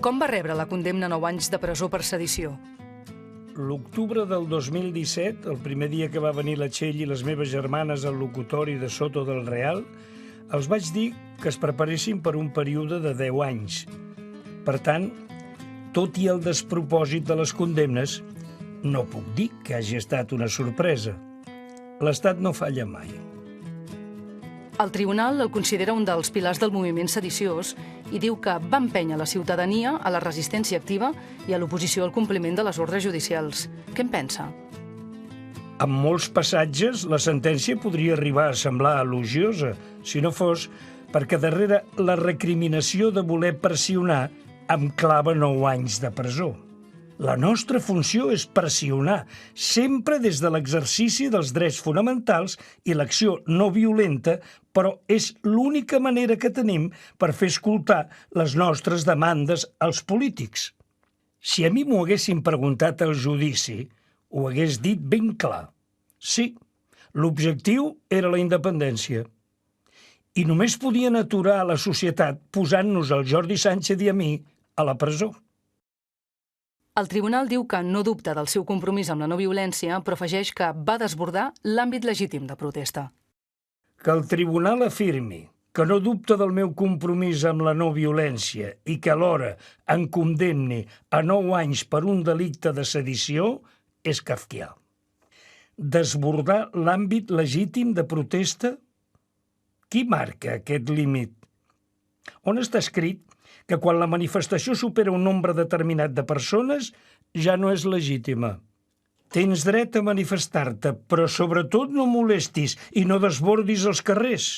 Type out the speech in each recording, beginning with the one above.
Com va rebre la condemna a 9 anys de presó per sedició? L'octubre del 2017, el primer dia que va venir la Txell i les meves germanes al locutori de Soto del Real, els vaig dir que es preparessin per un període de 10 anys. Per tant, tot i el despropòsit de les condemnes, no puc dir que hagi estat una sorpresa. L'Estat no falla mai. El tribunal el considera un dels pilars del moviment sediciós i diu que va empènyer la ciutadania a la resistència activa i a l'oposició al compliment de les ordres judicials. Què en pensa? En molts passatges, la sentència podria arribar a semblar elogiosa, si no fos perquè darrere la recriminació de voler pressionar em clava 9 anys de presó. La nostra funció és pressionar, sempre des de l'exercici dels drets fonamentals i l'acció no violenta, però és l'única manera que tenim per fer escoltar les nostres demandes als polítics. Si a mi m'ho haguessin preguntat al judici, ho hagués dit ben clar. Sí, l'objectiu era la independència. I només podien aturar la societat posant-nos el Jordi Sánchez i a mi a la presó. El tribunal diu que no dubta del seu compromís amb la no violència, però afegeix que va desbordar l'àmbit legítim de protesta. Que el tribunal afirmi que no dubta del meu compromís amb la no violència i que alhora em condemni a 9 anys per un delicte de sedició és kafkià. Desbordar l'àmbit legítim de protesta? Qui marca aquest límit? On està escrit que quan la manifestació supera un nombre determinat de persones ja no és legítima? Tens dret a manifestar-te, però sobretot no molestis i no desbordis els carrers.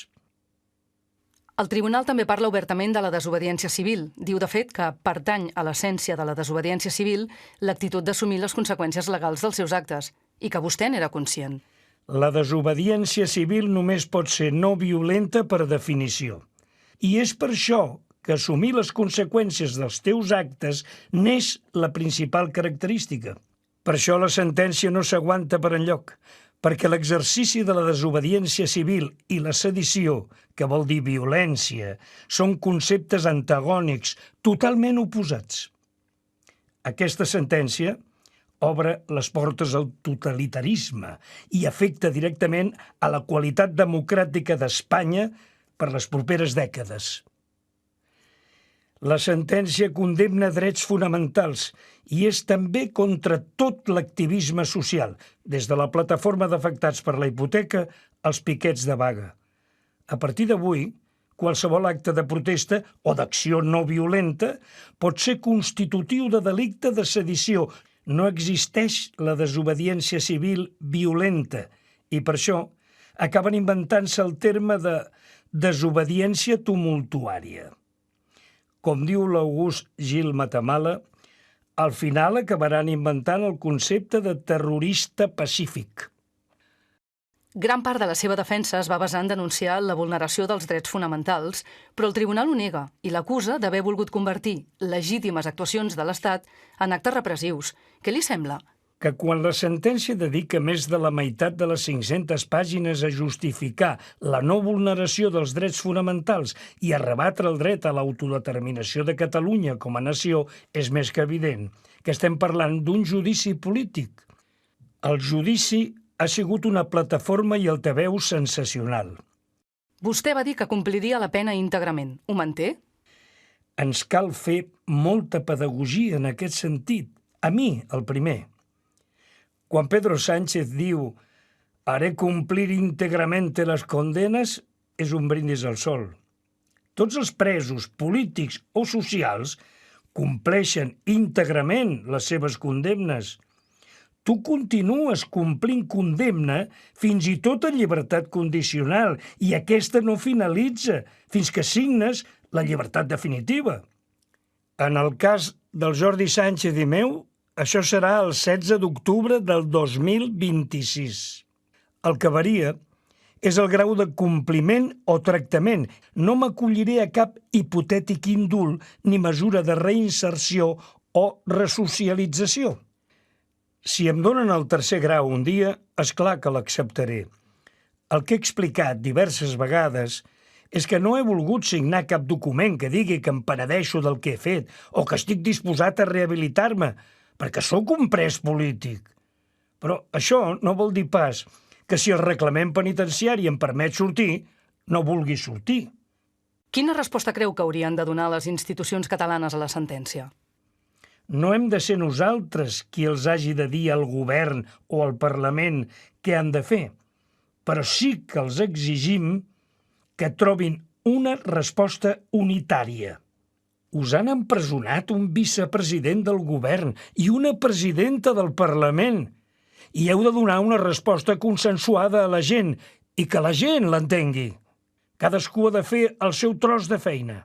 El tribunal també parla obertament de la desobediència civil. Diu, de fet, que pertany a l'essència de la desobediència civil l'actitud d'assumir les conseqüències legals dels seus actes i que vostè n'era conscient. La desobediència civil només pot ser no violenta per definició. I és per això que assumir les conseqüències dels teus actes n'és la principal característica. Per això la sentència no s'aguanta per enlloc, perquè l'exercici de la desobediència civil i la sedició, que vol dir violència, són conceptes antagònics, totalment oposats. Aquesta sentència obre les portes al totalitarisme i afecta directament a la qualitat democràtica d'Espanya per les properes dècades. La sentència condemna drets fonamentals i és també contra tot l'activisme social, des de la plataforma d'afectats per la hipoteca als piquets de vaga. A partir d'avui, qualsevol acte de protesta o d'acció no violenta pot ser constitutiu de delicte de sedició. No existeix la desobediència civil violenta i per això acaben inventant-se el terme de desobediència tumultuària. Com diu l'August Gil Matamala, al final acabaran inventant el concepte de terrorista pacífic. Gran part de la seva defensa es va basar en denunciar la vulneració dels drets fonamentals, però el tribunal ho nega i l'acusa d'haver volgut convertir legítimes actuacions de l'Estat en actes repressius. Què li sembla? Que quan la sentència dedica més de la meitat de les 500 pàgines a justificar la no vulneració dels drets fonamentals i a rebatre el dret a l'autodeterminació de Catalunya com a nació, és més que evident que estem parlant d'un judici polític. El judici ha sigut una plataforma i altaveu sensacional. Vostè va dir que compliria la pena íntegrament. Ho manté? Ens cal fer molta pedagogia en aquest sentit. A mi, el primer. Quan Pedro Sánchez diu «haré cumplir íntegramente les condenes», és un brindis al sol. Tots els presos polítics o socials compleixen íntegrament les seves condemnes. Tu continues complint condemna fins i tot en llibertat condicional i aquesta no finalitza fins que signes la llibertat definitiva. En el cas del Jordi Sánchez i meu, això serà el 16 d'octubre del 2026. El que varia és el grau de compliment o tractament. No m'acolliré a cap hipotètic indult ni mesura de reinserció o resocialització. Si em donen el tercer grau un dia, és clar que l'acceptaré. El que he explicat diverses vegades És que no he volgut signar cap document que digui que em penedeixo del que he fet o que estic disposat a rehabilitar-me, perquè sóc un pres polític. Però això no vol dir pas que si el reglament penitenciari em permet sortir, no vulgui sortir. Quina resposta creu que haurien de donar les institucions catalanes a la sentència? No hem de ser nosaltres qui els hagi de dir al govern o al Parlament què han de fer, però sí que els exigim que trobin una resposta unitària. Us han empresonat un vicepresident del govern i una presidenta del Parlament i heu de donar una resposta consensuada a la gent i que la gent l'entengui. Cadascú ha de fer el seu tros de feina.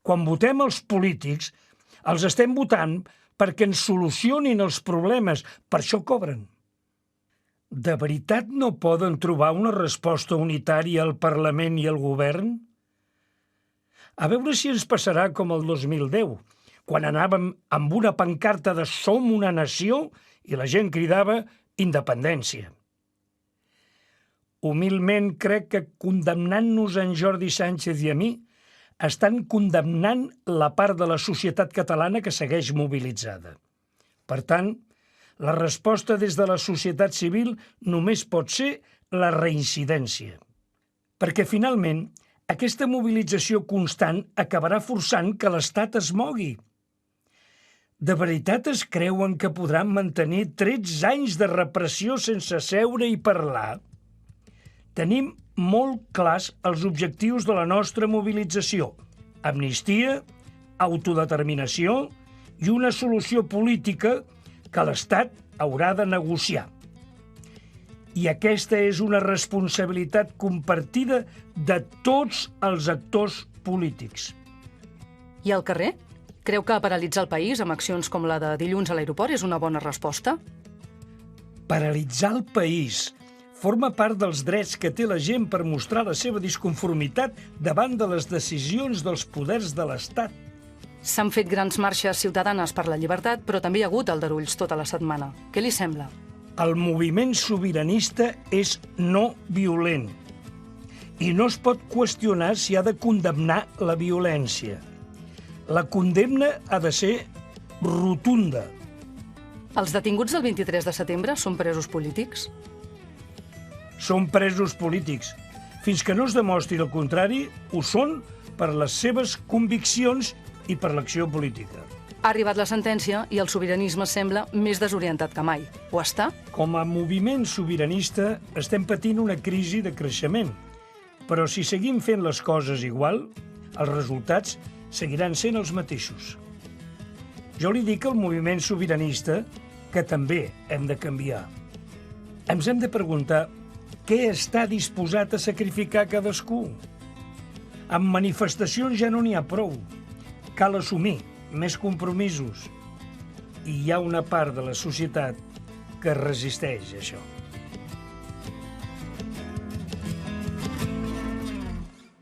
Quan votem els polítics, els estem votant perquè ens solucionin els problemes, per això cobren. De veritat no poden trobar una resposta unitària al Parlament i al govern? A veure si ens passarà com el 2010, quan anàvem amb una pancarta de «Som una nació» i la gent cridava «Independència». Humilment crec que condemnant-nos en Jordi Sánchez i a mi estan condemnant la part de la societat catalana que segueix mobilitzada. Per tant, la resposta des de la societat civil només pot ser la reincidència. Perquè, finalment, aquesta mobilització constant acabarà forçant que l'Estat es mogui. De veritat es creuen que podran mantenir 13 anys de repressió sense seure i parlar? Tenim molt clars els objectius de la nostra mobilització: amnistia, autodeterminació i una solució política que l'Estat haurà de negociar. I aquesta és una responsabilitat compartida de tots els actors polítics. I al carrer? Creu que paralitzar el país amb accions com la de dilluns a l'aeroport és una bona resposta? Paralitzar el país forma part dels drets que té la gent per mostrar la seva disconformitat davant de les decisions dels poders de l'Estat. S'han fet grans marxes ciutadanes per la llibertat, però també hi ha hagut aldarulls tota la setmana. Què li sembla? El moviment sobiranista és no violent i no es pot qüestionar si ha de condemnar la violència. La condemna ha de ser rotunda. Els detinguts del 23 de setembre són presos polítics? Són presos polítics. Fins que no es demostri el contrari, ho són per les seves conviccions i per l'acció política. Ha arribat la sentència i el sobiranisme sembla més desorientat que mai. Ho està? Com a moviment sobiranista estem patint una crisi de creixement, però si seguim fent les coses igual, els resultats seguiran sent els mateixos. Jo li dic al moviment sobiranista que també hem de canviar. Ens hem de preguntar què està disposat a sacrificar cadascú. Amb manifestacions ja no n'hi ha prou. Cal assumir més compromisos. I hi ha una part de la societat que resisteix a això.